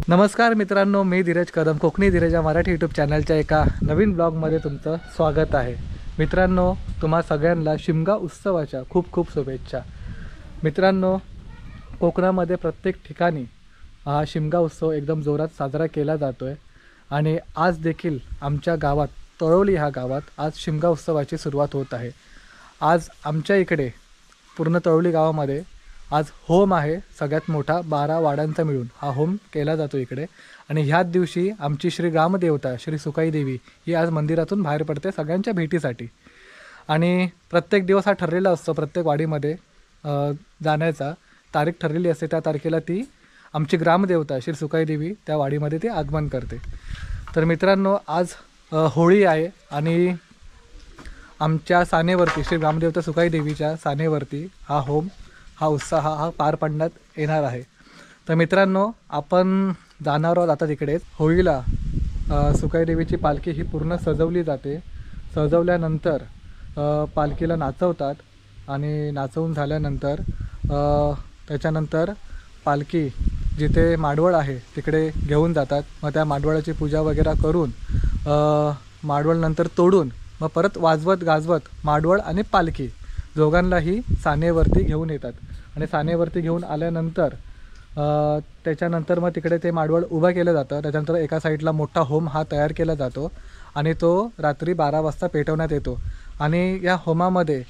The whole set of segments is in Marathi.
नमस्कार मित्रांनो, मी धीरज कदम कोकणी धीरज या मराठी यूट्यूब चॅनलच्या एका नवीन ब्लॉगमध्ये तुमचं स्वागत आहे। मित्रांनो, तुम्हा सगळ्यांना शिमगा उत्सवाच्या खूप खूप शुभेच्छा। मित्रांनो, कोकणामध्ये प्रत्येक ठिकाणी हा शिमगा उत्सव एकदम जोरात साजरा केला जातो आहे आणि आज देखील आमच्या गावात तळोली ह्या गावात आज शिमगा उत्सवाची सुरुवात होत आहे। आज आमच्या इकडे पूर्ण तळोली गावामध्ये आज होम आहे, सगळ्यात मोठा 12 वाड्यांचा मिळून हा होम केला जातो इकडे। आणि ह्याच दिवशी आमची श्री ग्रामदेवता श्री सुकाई देवी ही आज मंदिरातून बाहेर पडते सगळ्यांच्या भेटीसाठी। आणि प्रत्येक दिवस हा ठरलेला असतो, प्रत्येक वाडीमध्ये जाण्याचा तारीख ठरलेली असते। त्या तारखेला ती आमची ग्रामदेवता श्री सुकाई देवी त्या वाडीमध्ये ती आगमन करते। तर मित्रांनो, आज होळी आहे आणि आमच्या सानेवरती श्री ग्रामदेवता सुकाई देवीच्या सानेवरती हा होम हा उत्साह हा पार पाडण्यात येणार आहे। तर मित्रांनो, आपण जाणार आहोत आता तिकडेच होळीला। सुकाई देवीची पालखी ही पूर्ण सजवली जाते। सजवल्यानंतर पालखीला नाचवतात आणि नाचवून झाल्यानंतर त्याच्यानंतर पालखी जिथे माडवळ आहे तिकडे घेऊन जातात। मग त्या माडवळाची पूजा वगैरे करून माडवळ नंतर तोडून मग परत वाजवत गाजवत माडवळ आणि पालखी दोघांनाही सानेवरती घेऊन येतात। आणि सानेवरती घेऊन आल्यानंतर त्याच्यानंतर मग तिकडे ते माडवळ उभं केलं जातं। त्याच्यानंतर एका साईडला मोठा होम हा तयार केला जातो आणि तो रात्री 12 वाजता पेटवण्यात येतो। आणि या होमामध्ये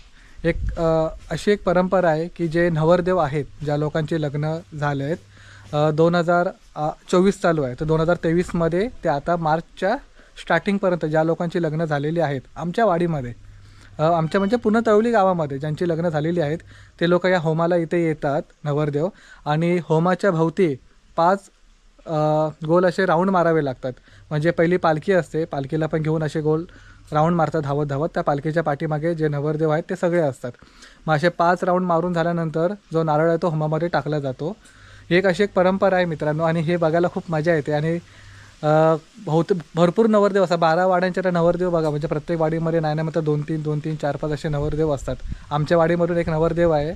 अशी एक परंपरा आहे की जे नवरदेव आहेत, ज्या लोकांचे लग्न झाले आहेत 2024 चालू आहे, तर 2023मध्ये ते आता मार्चच्या स्टार्टिंगपर्यंत ज्या लोकांची लग्न झालेली आहेत आमच्या वाडीमध्ये, आमच्या म्हणजे पूर्ण तळोली गावामध्ये ज्यांची लग्न झालेली आहेत ते लोक या होमाला इथे येतात नवरदेव। आणि होमाच्या भोवती 5 गोल असे राऊंड मारावे लागतात। म्हणजे पहिली पालखी असते, पालखीला पण घेऊन असे गोल राऊंड मारतात धावत धावत। त्या पालखीच्या पाठीमागे जे नवरदेव आहेत ते सगळे असतात। मग असे 5 राऊंड मारून झाल्यानंतर जो नारळ आहे तो होमामध्ये टाकला जातो। एक अशी एक परंपरा आहे मित्रांनो, आणि हे बघायला खूप मजा येते। आणि भरपूर नवरदेव असतात, 12 वाड्यांचे तर नवरदेव बघा, म्हणजे प्रत्येक वाडीमध्ये नाही म्हणतात 2-3 4-5 असे नवरदेव असतात। आमच्या वाडीमधून एक नवरदेव आहे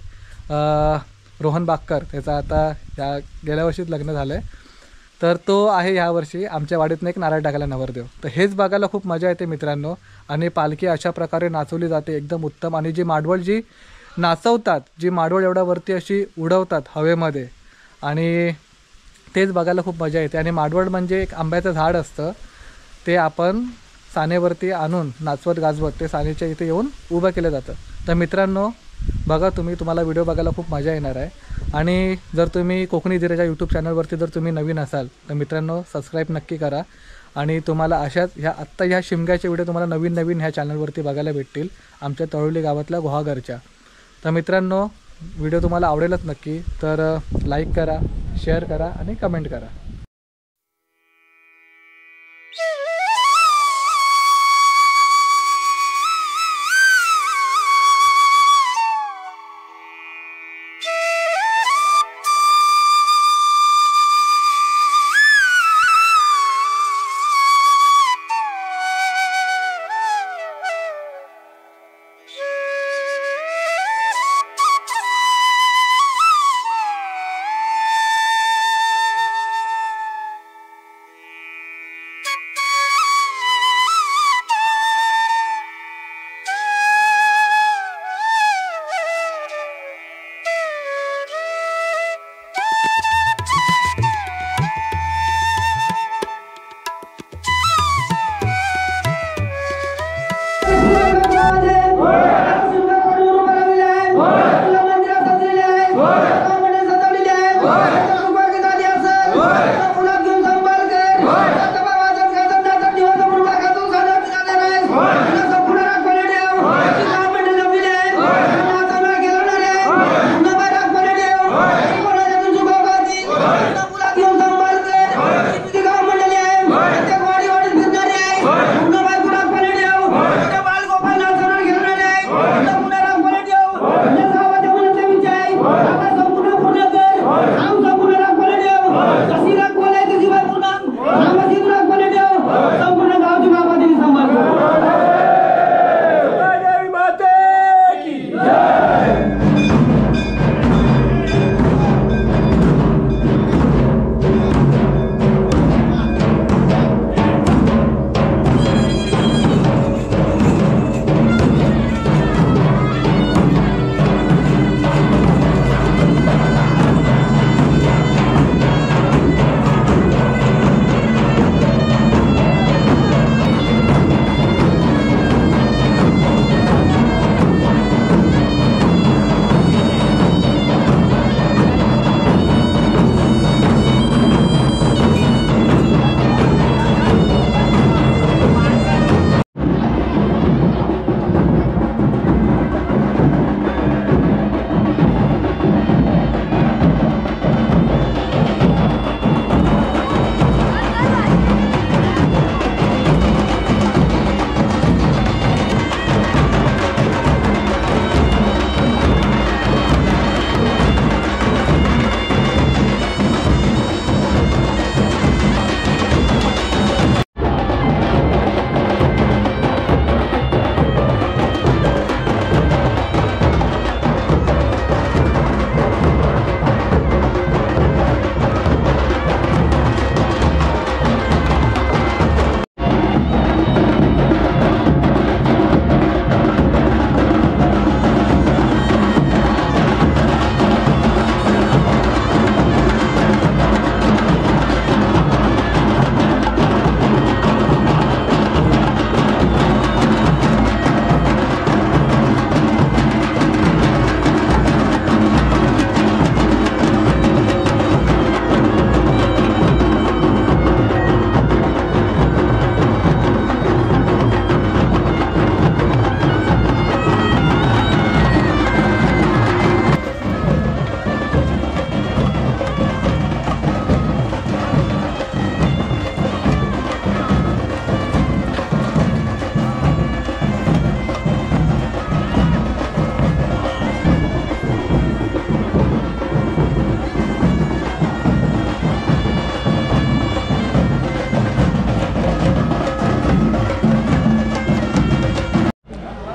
रोहन बाक्कर, त्याचा आता गेल्या वर्षीच लग्न झालं आहे, तर तो आहे ह्या वर्षी आमच्या वाडीतून एक नारळ टाकायला नवरदेव। तर हेच बघायला खूप मजा येते मित्रांनो। आणि पालखी अशा प्रकारे नाचवली जाते एकदम उत्तम। आणि जी माडवळ जी नाचवतात, जी माडवळ एवढ्या वरती अशी उडवतात हवेमध्ये, आणि तेच बघायला खूप मजा येते। आणि माडवळ म्हणजे एक आंब्याचं झाड असतं, ते आपण सानेवरती आणून नाचवत गाजवत ते सानेच्या इथे येऊन उभं केलं जातं। तर मित्रांनो, बघा तुम्हाला व्हिडिओ बघायला खूप मजा येणार आहे। आणि जर तुम्ही कोकणी धीरजच्या यूट्यूब चॅनलवरती जर तुम्ही नवीन असाल तर मित्रांनो सबस्क्राईब नक्की करा। आणि तुम्हाला अशाच ह्या शिमग्याचे व्हिडिओ तुम्हाला नवीन ह्या चॅनलवरती बघायला भेटतील आमच्या तळोली गावातल्या गुहागरच्या। तर मित्रांनो, व्हिडिओ तुम्हाला आवडेलच नक्की, तर लाईक करा, शेअर करा आणि कमेंट करा।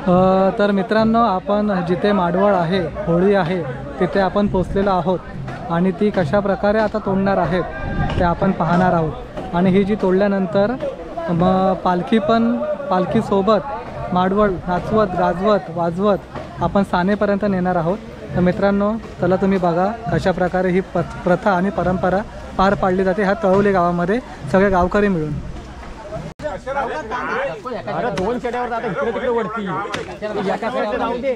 तर मित्रांनो, आपण जिथे माडवळ आहे, होळी आहे, तिथे आपण पोचलेलो आहोत आणि ती कशा प्रकारे आता तोडणार आहेत ते आपण पाहणार आहोत। आणि ही जी तोडल्यानंतर मग पालखीसोबत माडवळ नाचवत गाजवत वाजवत आपण सानेपर्यंत नेणार आहोत। तर मित्रांनो, चला तुम्ही बघा कशा प्रकारे ही प्रथा आणि परंपरा पार पाडली जाते ह्या तळवली गावामध्ये सगळे गावकरी मिळून। अरे दोन चेड्यावर आता इकडे तिकडे वरती एका साईडला जाऊ दे।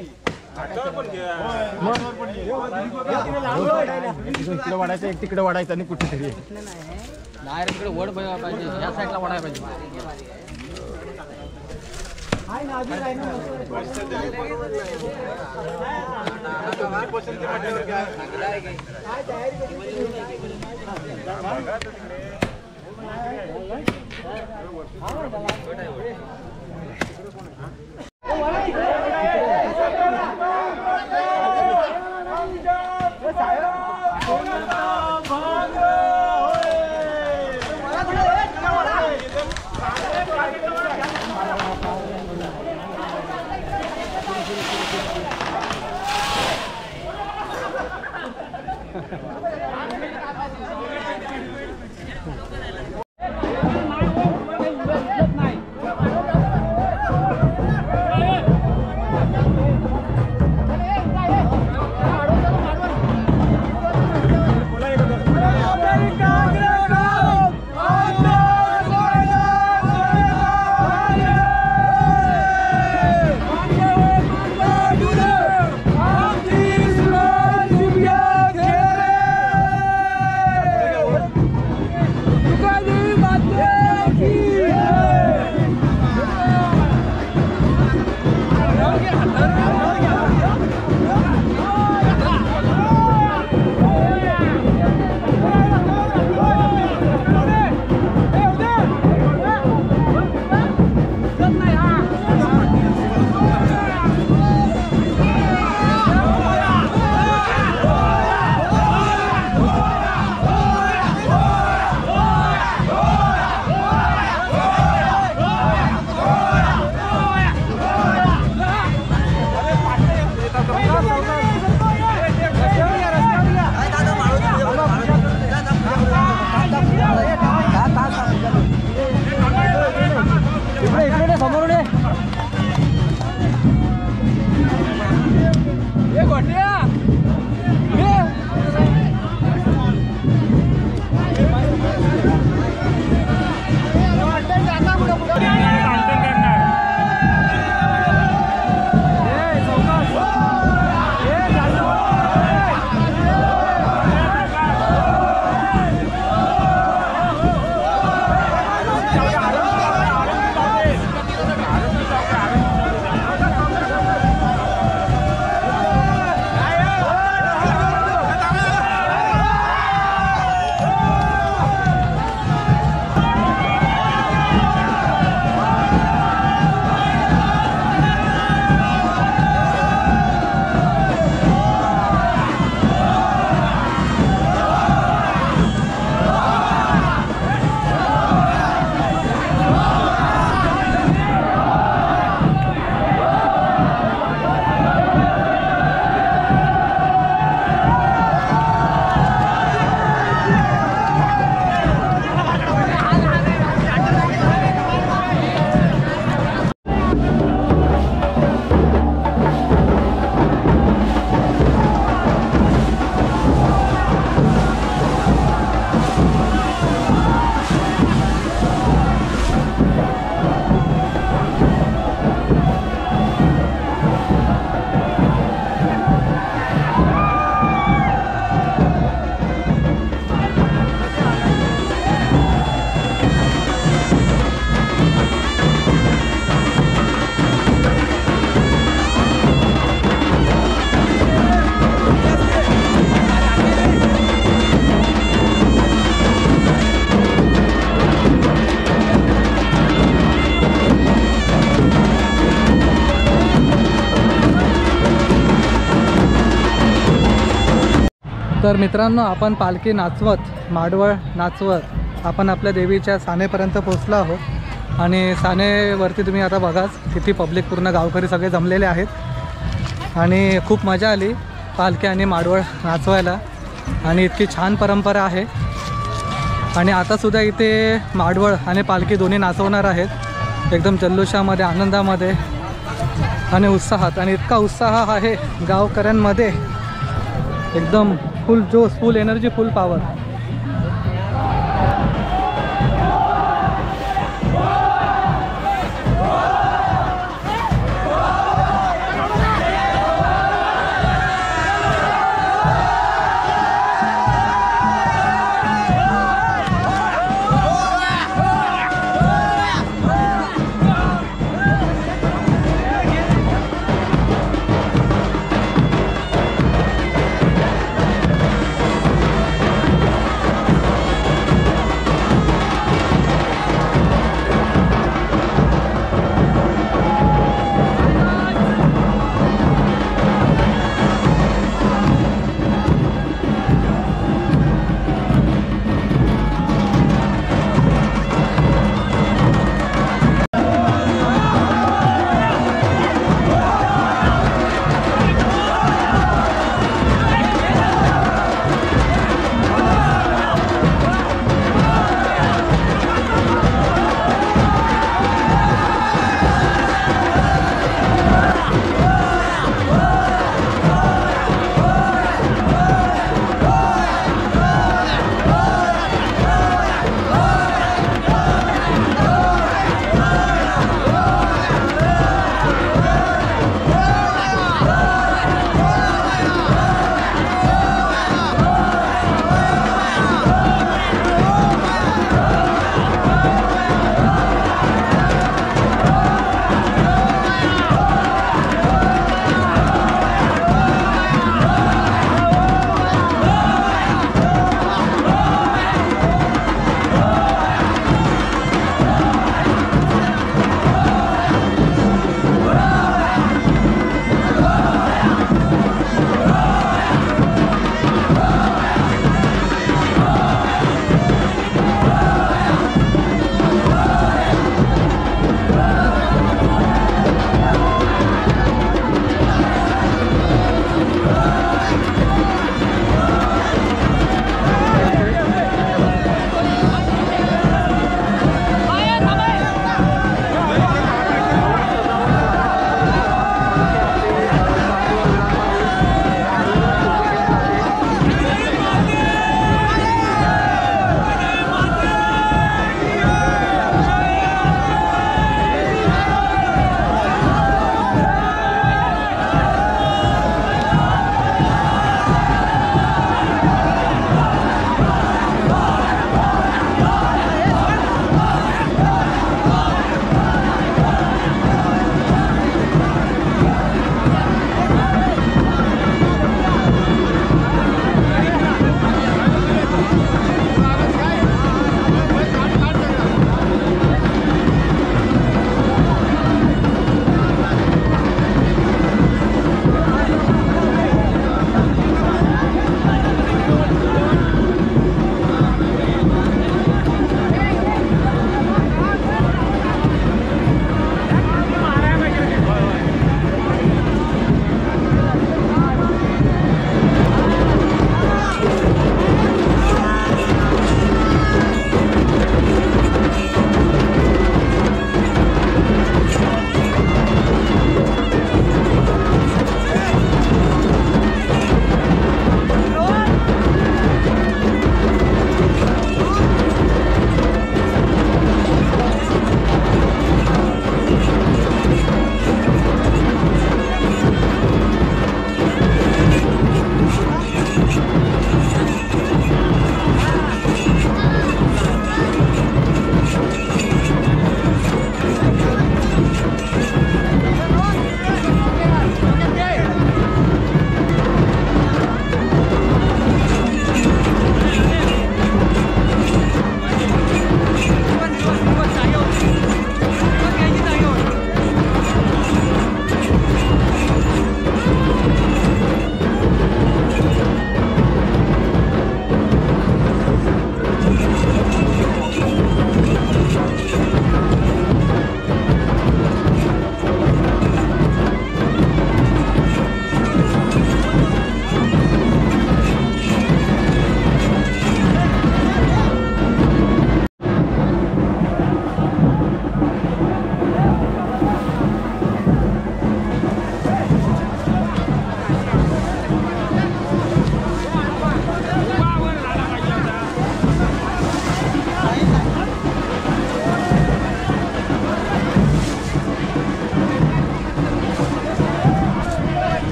इकडे वाढायचं, एक तिकडे वाढायचं आणि कुठेतरी डायरेक्ट इकडे वड पाहिजे, या साईडला वाढायला पाहिजे। तर मित्रांनो, आपण पालखी नाचवत माडवळ नाचवत आपण आपल्या देवीच्या सानेपर्यंत पोहोचलो आहोत आणि सानेवरती तुम्ही आता बघाच किती पब्लिक, पूर्ण गावकरी सगळे जमलेले आहेत आणि खूप मजा आली पालखी आणि माडवळ नाचवायला आणि इतकी छान परंपरा आहे. आणि आतासुद्धा इथे माडवळ आणि पालखी दोन्ही नाचवणार आहेत एकदम जल्लोषामध्ये, आनंदामध्ये आणि उत्साहात. आणि इतका उत्साह आहे गावकऱ्यांमध्ये, एकदम फुल जोश, फुल एनर्जी, फुल पॉवर.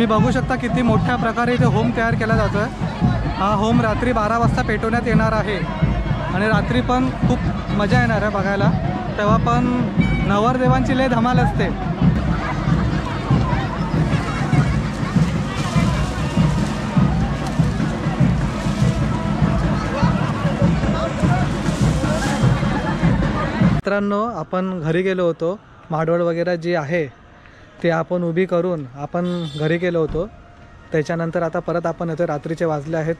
तुम्ही बघू शकता किती मोठ्या प्रकारे इथे होम तयार केला जातो आहे। हा होम रात्री 12 वाजता पेटवण्यात येणार आहे आणि रात्री पण खूप मजा येणार आहे बघायला। तेव्हा पण नवरदेवांची लय धमाल असते। मित्रांनो, आपण घरी गेलो होतो, माडवळ वगैरे जी आहे ते आपण उभी करून आपण घरी गेलो होतो। त्याच्यानंतर आता परत आपण येतो, रात्रीचे वाजले आहेत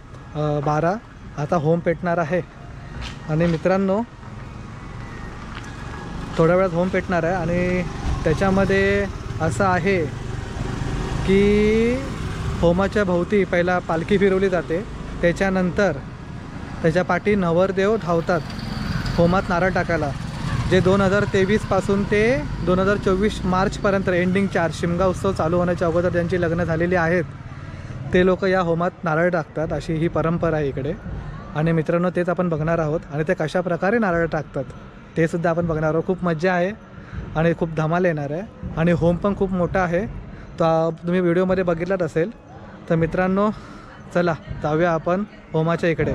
12। आता होम पेटणार आहे आणि मित्रांनो थोड्या वेळात होम पेटणार आहे आणि त्याच्यामध्ये असं आहे की होमाच्या भोवती पहिला पालखी फिरवली जाते, त्याच्यानंतर त्याच्या पाठी नवरदेव धावतात होमात नारळ टाकायला। जे 2023 पासून ते 2024 मार्चपर्यंत एंडिंग 4 शिमगा उत्सव चालू होण्याच्या अगोदर ज्यांची लग्न झालेली आहेत ते लोक या होमात नारळ टाकतात, अशी ही परंपरा आहे इकडे। आणि मित्रांनो तेच आपण बघणार आहोत आणि ते कशा प्रकारे नारळ टाकतात ते सुद्धा आपण बघणार आहोत। खूप मजा आहे आणि खूप धमाल येणार आहे आणि होम पण खूप मोठा आहे, तर तुम्ही व्हिडिओमध्ये बघितलाच असेल। तर मित्रांनो चला जाऊया आपण होमाच्या इकडे।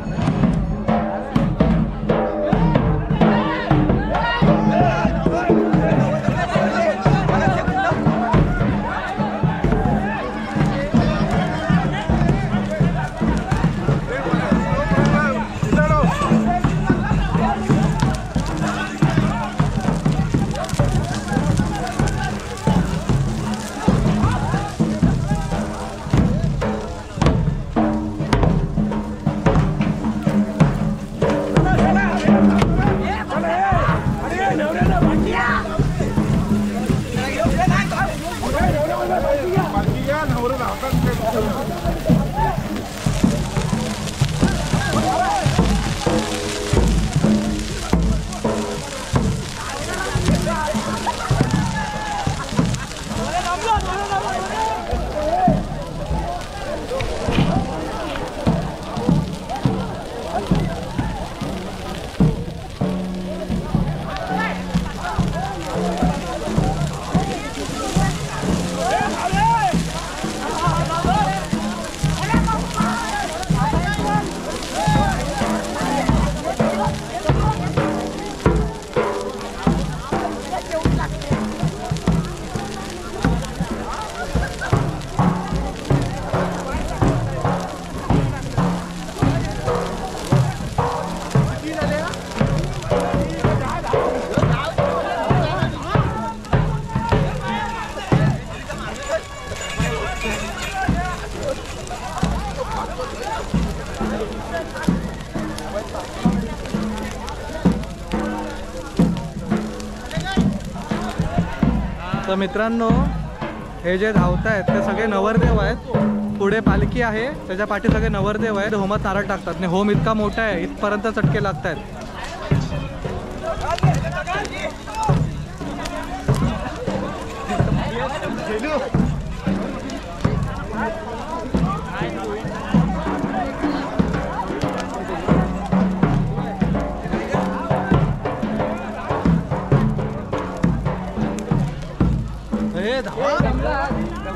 तर मित्रांनो हे जे धावत आहेत ते सगळे नवरदेव आहेत। पुढे पालखी आहे, त्याच्या पाठी सगळे नवरदेव आहेत, होमात नारळ टाकतात आणि होम इतका मोठा आहे इथपर्यंत चटके लागत आहेत।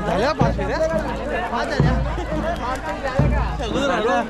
झाल्या 5 फेऱ्या 5 झाल्या सगळं झालं।